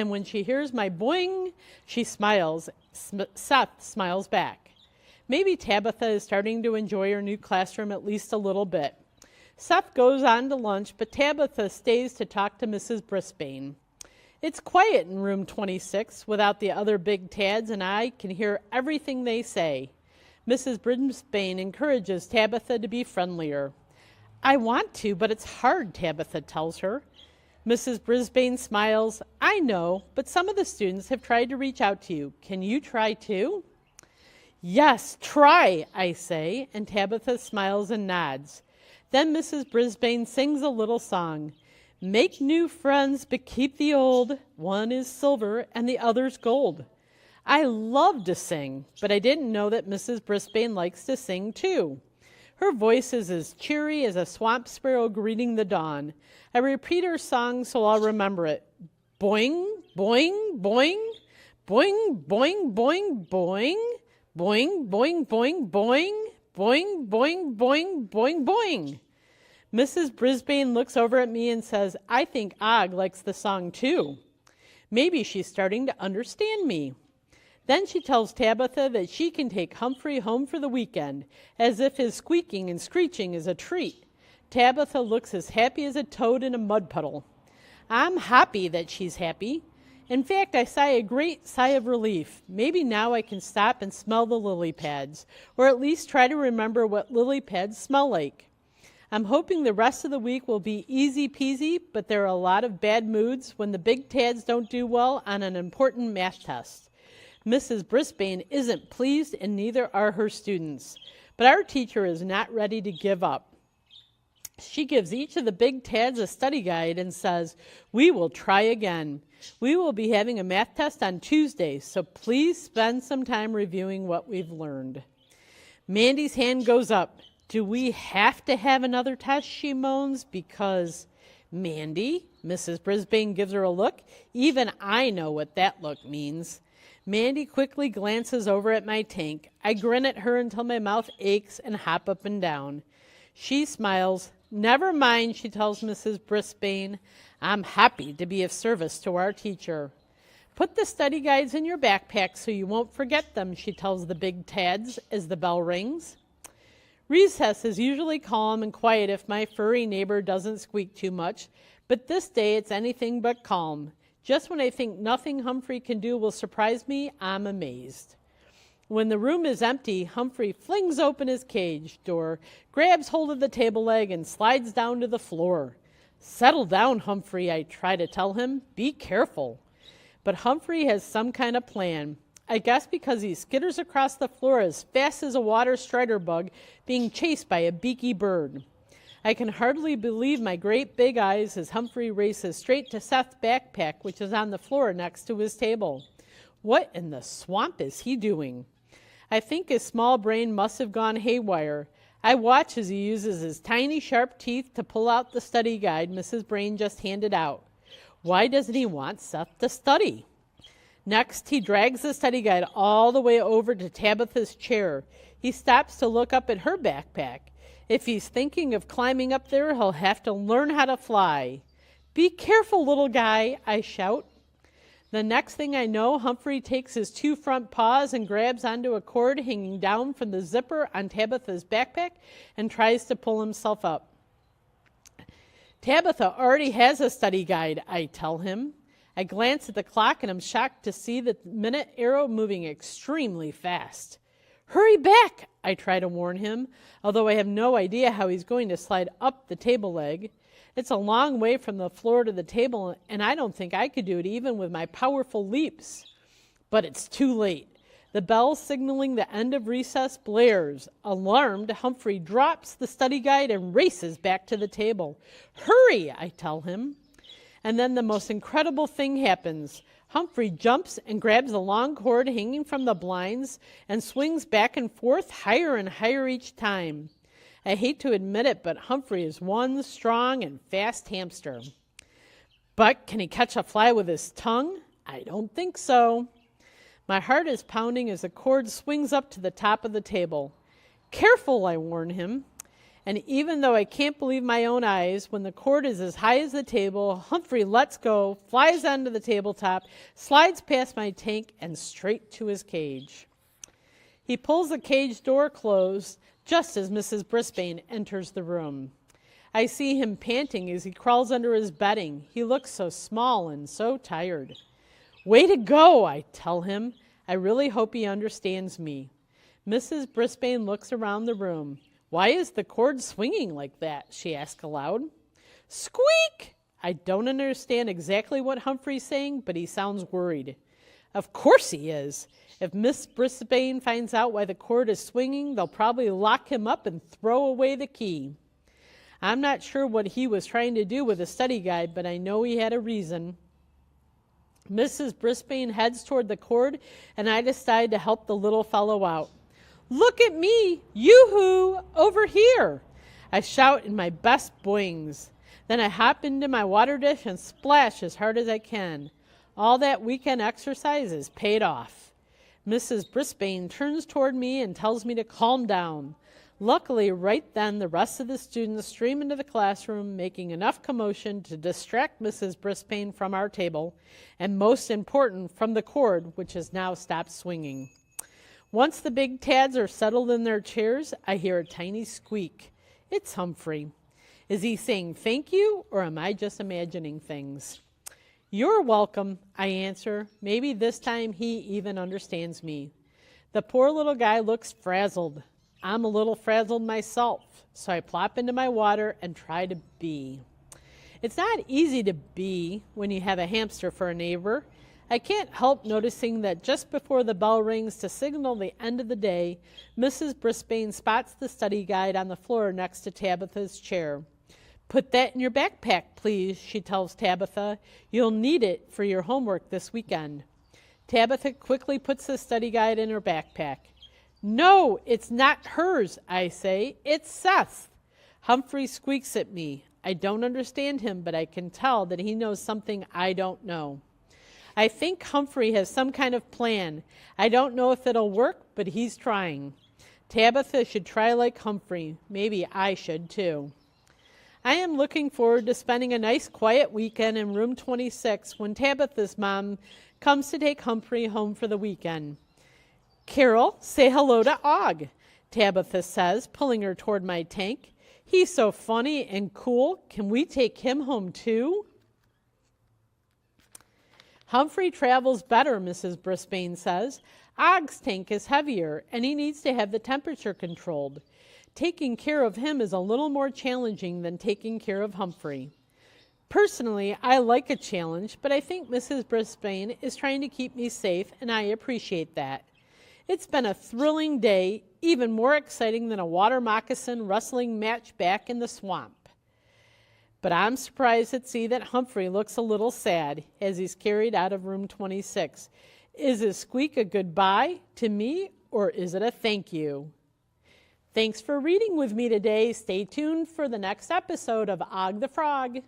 and when she hears my boing, she smiles. Seth smiles back. Maybe Tabitha is starting to enjoy her new classroom at least a little bit. Seth goes on to lunch, but Tabitha stays to talk to Mrs. Brisbane. It's quiet in room 26 without the other big Tads, and I can hear everything they say. Mrs. Brisbane encourages Tabitha to be friendlier. I want to, but it's hard, Tabitha tells her. Mrs. Brisbane smiles. I know, but some of the students have tried to reach out to you. Can you try too? Yes, try, I say, and Tabitha smiles and nods. Then Mrs. Brisbane sings a little song. Make new friends, but keep the old. One is silver and the other's gold. I love to sing, but I didn't know that Mrs. Brisbane likes to sing too. Her voice is as cheery as a swamp sparrow greeting the dawn. I repeat her song so I'll remember it. Boing, boing, boing, boing, boing, boing, boing, boing, boing, boing, boing, boing, boing, boing, boing, boing. Mrs. Brisbane looks over at me and says, I think Og likes the song too. Maybe she's starting to understand me. Then she tells Tabitha that she can take Humphrey home for the weekend, as if his squeaking and screeching is a treat. Tabitha looks as happy as a toad in a mud puddle. I'm happy that she's happy. In fact, I sigh a great sigh of relief. Maybe now I can stop and smell the lily pads, or at least try to remember what lily pads smell like. I'm hoping the rest of the week will be easy peasy, but there are a lot of bad moods when the big Tads don't do well on an important math test. Mrs. Brisbane isn't pleased, and neither are her students. But our teacher is not ready to give up. She gives each of the big Tads a study guide and says, we will try again. We will be having a math test on Tuesday, so please spend some time reviewing what we've learned. Mandy's hand goes up. Do we have to have another test, she moans, because Mandy, Mrs. Brisbane gives her a look. Even I know what that look means. Mandy quickly glances over at my tank. I grin at her until my mouth aches and hop up and down. She smiles. Never mind, she tells Mrs. Brisbane. I'm happy to be of service to our teacher. Put the study guides in your backpack so you won't forget them, she tells the big Tads as the bell rings. Recess is usually calm and quiet if my furry neighbor doesn't squeak too much, but this day it's anything but calm. Just when I think nothing Humphrey can do will surprise me, I'm amazed. When the room is empty, Humphrey flings open his cage door, grabs hold of the table leg, and slides down to the floor. Settle down, Humphrey, I try to tell him. Be careful. But Humphrey has some kind of plan. I guess because he skitters across the floor as fast as a water strider bug being chased by a beaky bird. I can hardly believe my great big eyes as Humphrey races straight to Seth's backpack, which is on the floor next to his table. What in the swamp is he doing? I think his small brain must have gone haywire. I watch as he uses his tiny sharp teeth to pull out the study guide Mrs. Brain just handed out. Why doesn't he want Seth to study? Next, he drags the study guide all the way over to Tabitha's chair. He stops to look up at her backpack. If he's thinking of climbing up there, he'll have to learn how to fly. Be careful, little guy, I shout. The next thing I know, Humphrey takes his two front paws and grabs onto a cord hanging down from the zipper on Tabitha's backpack and tries to pull himself up. Tabitha already has a study guide, I tell him. I glance at the clock and am shocked to see the minute arrow moving extremely fast. Hurry back, I try to warn him, although I have no idea how he's going to slide up the table leg. It's a long way from the floor to the table, and I don't think I could do it even with my powerful leaps. But it's too late. The bell signaling the end of recess blares. Alarmed, Humphrey drops the study guide and races back to the table. Hurry, I tell him. And then the most incredible thing happens. Humphrey jumps and grabs the long cord hanging from the blinds and swings back and forth higher and higher each time. I hate to admit it, but Humphrey is one strong and fast hamster. But can he catch a fly with his tongue? I don't think so. My heart is pounding as the cord swings up to the top of the table. Careful, I warn him. And even though I can't believe my own eyes, when the cord is as high as the table, Humphrey lets go, flies onto the tabletop, slides past my tank, and straight to his cage. He pulls the cage door closed just as Mrs. Brisbane enters the room. I see him panting as he crawls under his bedding. He looks so small and so tired. Way to go, I tell him. I really hope he understands me. Mrs. Brisbane looks around the room. Why is the cord swinging like that? She asks aloud. Squeak! I don't understand exactly what Humphrey's saying, but he sounds worried. Of course he is. If Miss Brisbane finds out why the cord is swinging, they'll probably lock him up and throw away the key. I'm not sure what he was trying to do with the study guide, but I know he had a reason. Mrs. Brisbane heads toward the cord, and I decide to help the little fellow out. Look at me! Yoo-hoo! Over here! I shout in my best boings. Then I hop into my water dish and splash as hard as I can. All that weekend exercise is paid off. Mrs. Brisbane turns toward me and tells me to calm down. Luckily, right then, the rest of the students stream into the classroom, making enough commotion to distract Mrs. Brisbane from our table, and most important, from the cord, which has now stopped swinging. Once the big Tads are settled in their chairs, I hear a tiny squeak. It's Humphrey. Is he saying thank you, or am I just imagining things? You're welcome, I answer. Maybe this time he even understands me. The poor little guy looks frazzled. I'm a little frazzled myself, so I plop into my water and try to be. It's not easy to be when you have a hamster for a neighbor. I can't help noticing that just before the bell rings to signal the end of the day, Mrs. Brisbane spots the study guide on the floor next to Tabitha's chair. Put that in your backpack, please, she tells Tabitha. You'll need it for your homework this weekend. Tabitha quickly puts the study guide in her backpack. No, it's not hers, I say. It's Seth's. Humphrey squeaks at me. I don't understand him, but I can tell that he knows something I don't know. I think Humphrey has some kind of plan. I don't know if it'll work, but he's trying. Tabitha should try like Humphrey. Maybe I should too. I am looking forward to spending a nice quiet weekend in room 26 when Tabitha's mom comes to take Humphrey home for the weekend. Carol, say hello to Og, Tabitha says, pulling her toward my tank. He's so funny and cool. Can we take him home too? Humphrey travels better, Mrs. Brisbane says. Og's tank is heavier, and he needs to have the temperature controlled. Taking care of him is a little more challenging than taking care of Humphrey. Personally, I like a challenge, but I think Mrs. Brisbane is trying to keep me safe, and I appreciate that. It's been a thrilling day, even more exciting than a water moccasin wrestling match back in the swamp. But I'm surprised to see that Humphrey looks a little sad as he's carried out of room 26. Is his squeak a goodbye to me, or is it a thank you? Thanks for reading with me today. Stay tuned for the next episode of Og the Frog.